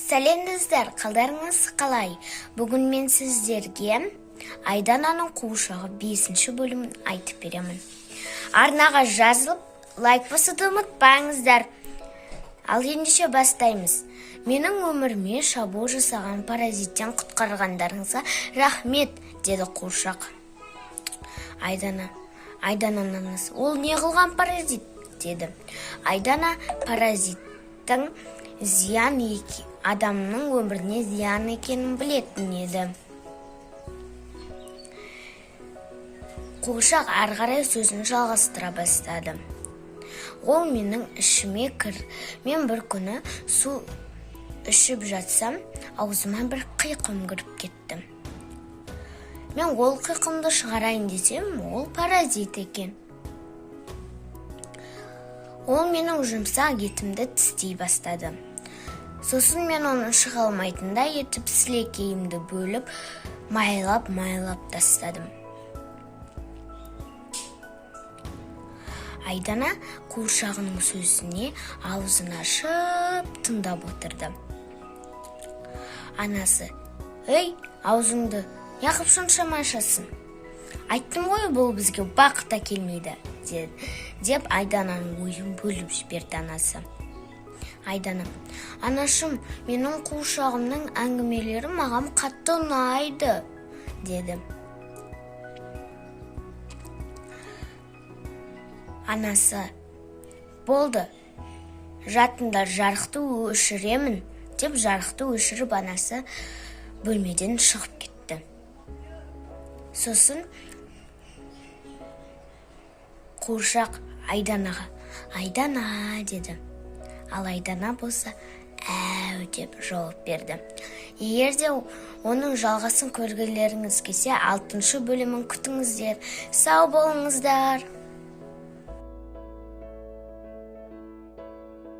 Сәлемдіздер, қалдарыңыз қалай? Бүгін мен сіздерге Айдананың қуыршағы 5-ші бөлімін айтып беремін. Арнаға жазылып, лайк басуды ұмытпаңыздар. Ал ендеше бастаймыз. Менің өміріме шабуыл жасаған паразиттен құтқарғандарыңызға рахмет, деді қуыршақ. Айдананың анасы, ол не қылған паразит, деді. Айдана паразиттің адамның өміріне зиян екенін білетін еді. Қуыршақ ары қарай сөзін жалғастыра бастады. Ол менің ішіме мен бір күні су ішіп жатсам, аузыма бір қиқым кіріп кетті. Мен ол қиқымды шығарайын десем, ол паразит екен. Ол менің жұмсақ етімді тістей бастады. Сосын мен оны шыға алмайтындай етіп сілекейімді бөліп, майлап тастадым. Айдана қуыршағының сөзіне аузын ашып тыңдап отырды. Анасы, «Ей, аузыңды неғып соншама ашасың? Айттым ғой, бұл бізге бақыт әкелмейді», деп Айдананың ойын бөліп жіберді анасы. Айдана, «Анашым, менің қуыршағымның әңгімелері маған қатты ұнайды», деді. Анасы, «Болды, жатыңдар, жарықты өшіремін», деп жарықты өшіріп анасы бөлмеден шығып кетті. Сосын қуыршақ Айданаға, «Айдана», деді. Ал Айдана болса, «Әу», деп жауап берді. Егер де оның жалғасын көргілеріңіз келсе, 6-шы бөлімін күтіңіздер. Сау болыңыздар.